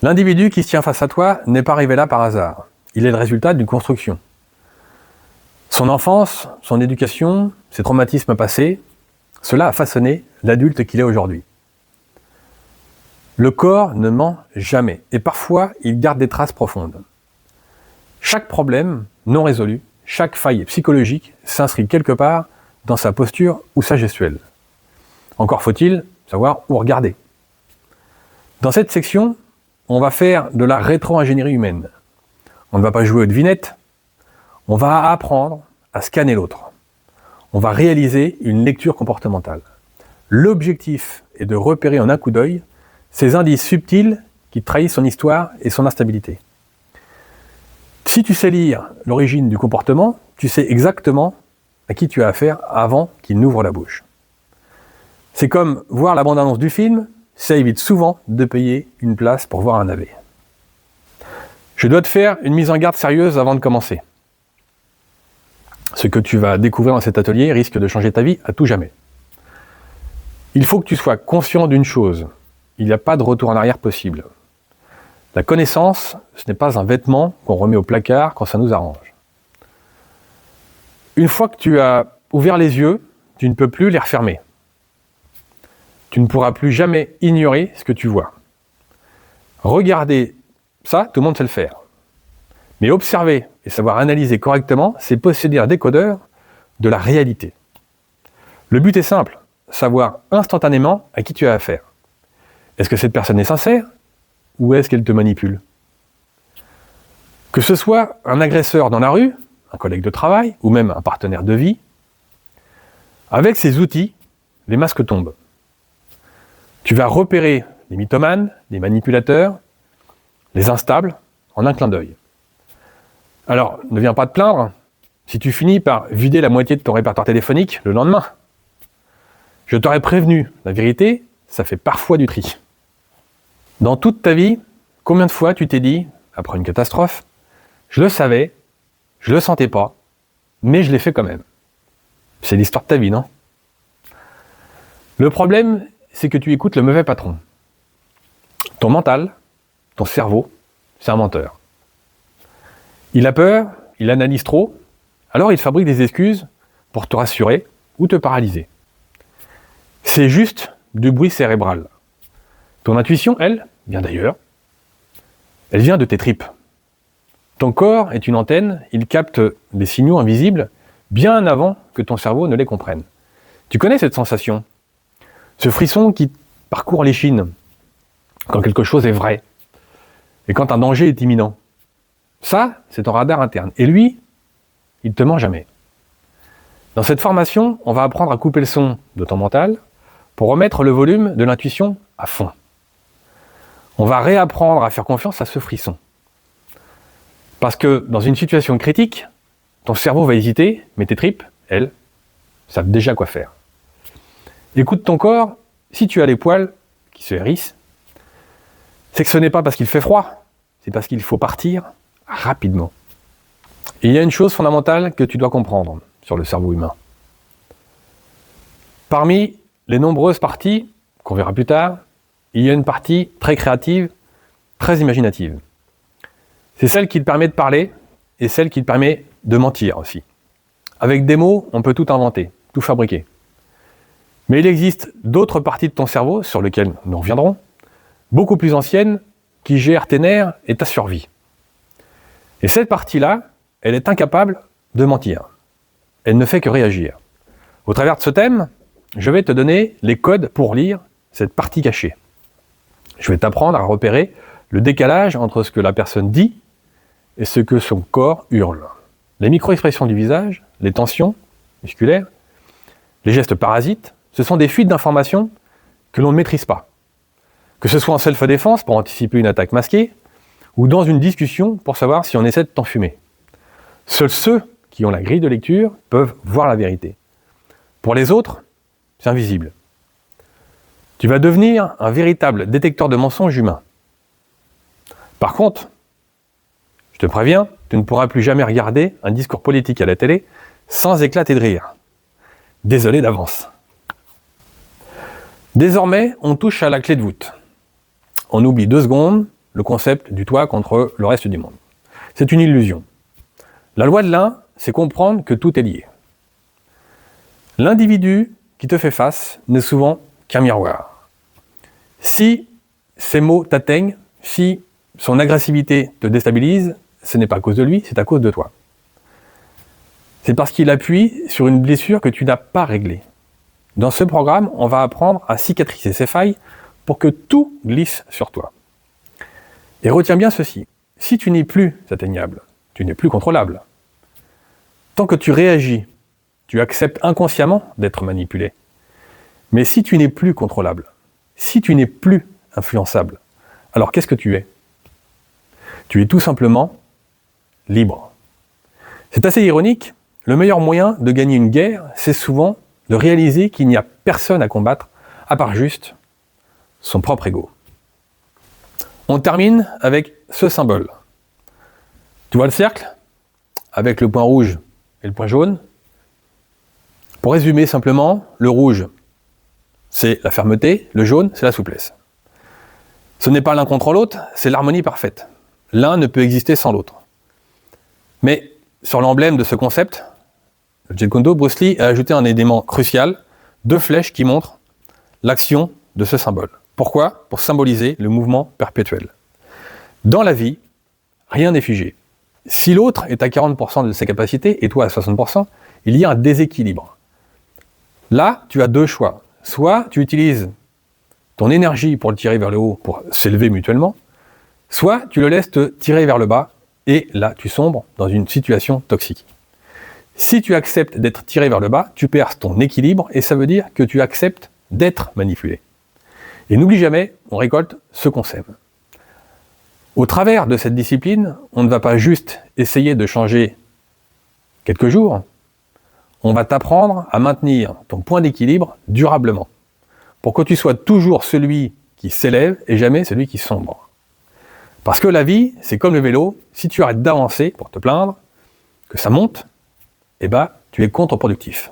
L'individu qui se tient face à toi n'est pas arrivé là par hasard. Il est le résultat d'une construction. Son enfance, son éducation, ses traumatismes passés, cela a façonné l'adulte qu'il est aujourd'hui. Le corps ne ment jamais, et parfois il garde des traces profondes. Chaque problème non résolu, chaque faille psychologique s'inscrit quelque part dans sa posture ou sa gestuelle. Encore faut-il savoir où regarder. Dans cette section, on va faire de la rétro-ingénierie humaine. On ne va pas jouer aux devinettes, on va apprendre à scanner l'autre. On va réaliser une lecture comportementale. L'objectif est de repérer en un coup d'œil ces indices subtils qui trahissent son histoire et son instabilité. Si tu sais lire l'origine du comportement, tu sais exactement à qui tu as affaire avant qu'il n'ouvre la bouche. C'est comme voir la bande-annonce du film, ça évite souvent de payer une place pour voir un navet. Je dois te faire une mise en garde sérieuse avant de commencer. Ce que tu vas découvrir dans cet atelier risque de changer ta vie à tout jamais. Il faut que tu sois conscient d'une chose, il n'y a pas de retour en arrière possible. La connaissance, ce n'est pas un vêtement qu'on remet au placard quand ça nous arrange. Une fois que tu as ouvert les yeux, tu ne peux plus les refermer. Tu ne pourras plus jamais ignorer ce que tu vois. Regarder, ça, tout le monde sait le faire. Mais observer et savoir analyser correctement, c'est posséder un décodeur de la réalité. Le but est simple, savoir instantanément à qui tu as affaire. Est-ce que cette personne est sincère ou est-ce qu'elle te manipule? Que ce soit un agresseur dans la rue, un collègue de travail ou même un partenaire de vie, avec ces outils, les masques tombent. Tu vas repérer les mythomanes, les manipulateurs, les instables en un clin d'œil. Alors, ne viens pas te plaindre si tu finis par vider la moitié de ton répertoire téléphonique le lendemain. Je t'aurais prévenu, la vérité, ça fait parfois du tri. Dans toute ta vie, combien de fois tu t'es dit, après une catastrophe, je le savais, je le sentais pas, mais je l'ai fait quand même. C'est l'histoire de ta vie, non? Le problème, c'est que tu écoutes le mauvais patron. Ton mental, ton cerveau, c'est un menteur. Il a peur, il analyse trop, alors il fabrique des excuses pour te rassurer ou te paralyser. C'est juste du bruit cérébral. Ton intuition, elle, vient d'ailleurs. Elle vient de tes tripes. Ton corps est une antenne, il capte des signaux invisibles bien avant que ton cerveau ne les comprenne. Tu connais cette sensation? Ce frisson qui parcourt l'échine quand quelque chose est vrai et quand un danger est imminent. Ça, c'est ton radar interne. Et lui, il ne te ment jamais. Dans cette formation, on va apprendre à couper le son de ton mental pour remettre le volume de l'intuition à fond. On va réapprendre à faire confiance à ce frisson. Parce que dans une situation critique, ton cerveau va hésiter, mais tes tripes, elles, savent déjà quoi faire. Écoute ton corps, si tu as les poils qui se hérissent, c'est que ce n'est pas parce qu'il fait froid, c'est parce qu'il faut partir rapidement. Et il y a une chose fondamentale que tu dois comprendre sur le cerveau humain. Parmi les nombreuses parties, qu'on verra plus tard, il y a une partie très créative, très imaginative. C'est celle qui te permet de parler et celle qui te permet de mentir aussi. Avec des mots, on peut tout inventer, tout fabriquer. Mais il existe d'autres parties de ton cerveau, sur lesquelles nous reviendrons, beaucoup plus anciennes, qui gèrent tes nerfs et ta survie. Et cette partie-là, elle est incapable de mentir. Elle ne fait que réagir. Au travers de ce thème, je vais te donner les codes pour lire cette partie cachée. Je vais t'apprendre à repérer le décalage entre ce que la personne dit et ce que son corps hurle. Les micro-expressions du visage, les tensions musculaires, les gestes parasites, ce sont des fuites d'informations que l'on ne maîtrise pas. Que ce soit en self-défense pour anticiper une attaque masquée, ou dans une discussion pour savoir si on essaie de t'enfumer. Seuls ceux qui ont la grille de lecture peuvent voir la vérité. Pour les autres, c'est invisible. Tu vas devenir un véritable détecteur de mensonges humains. Par contre, je te préviens, tu ne pourras plus jamais regarder un discours politique à la télé sans éclater de rire. Désolé d'avance. Désormais, on touche à la clé de voûte. On oublie 2 secondes le concept du toi contre le reste du monde. C'est une illusion. La loi de l'un, c'est comprendre que tout est lié. L'individu qui te fait face n'est souvent qu'un miroir. Si ces mots t'atteignent, si son agressivité te déstabilise, ce n'est pas à cause de lui, c'est à cause de toi. C'est parce qu'il appuie sur une blessure que tu n'as pas réglée. Dans ce programme, on va apprendre à cicatriser ces failles pour que tout glisse sur toi. Et retiens bien ceci, si tu n'es plus atteignable, tu n'es plus contrôlable. Tant que tu réagis, tu acceptes inconsciemment d'être manipulé. Mais si tu n'es plus contrôlable, si tu n'es plus influençable, alors qu'est-ce que tu es ? Tu es tout simplement libre. C'est assez ironique, le meilleur moyen de gagner une guerre, c'est souvent de réaliser qu'il n'y a personne à combattre, à part juste son propre ego. On termine avec ce symbole. Tu vois le cercle ? Avec le point rouge et le point jaune. Pour résumer simplement, le rouge, c'est la fermeté, le jaune, c'est la souplesse. Ce n'est pas l'un contre l'autre, c'est l'harmonie parfaite. L'un ne peut exister sans l'autre. Mais sur l'emblème de ce concept, le Jeet Kune Do, Bruce Lee a ajouté un élément crucial, 2 flèches qui montrent l'action de ce symbole. Pourquoi ? Pour symboliser le mouvement perpétuel. Dans la vie, rien n'est figé. Si l'autre est à 40% de ses capacités et toi à 60%, il y a un déséquilibre. Là, tu as 2 choix. Soit tu utilises ton énergie pour le tirer vers le haut, pour s'élever mutuellement, soit tu le laisses te tirer vers le bas, et là, tu sombres dans une situation toxique. Si tu acceptes d'être tiré vers le bas, tu perds ton équilibre, et ça veut dire que tu acceptes d'être manipulé. Et n'oublie jamais, on récolte ce qu'on sème. Au travers de cette discipline, on ne va pas juste essayer de changer quelques jours, on va t'apprendre à maintenir ton point d'équilibre durablement, pour que tu sois toujours celui qui s'élève et jamais celui qui sombre. Parce que la vie, c'est comme le vélo, si tu arrêtes d'avancer pour te plaindre, que ça monte, eh ben, tu es contre-productif.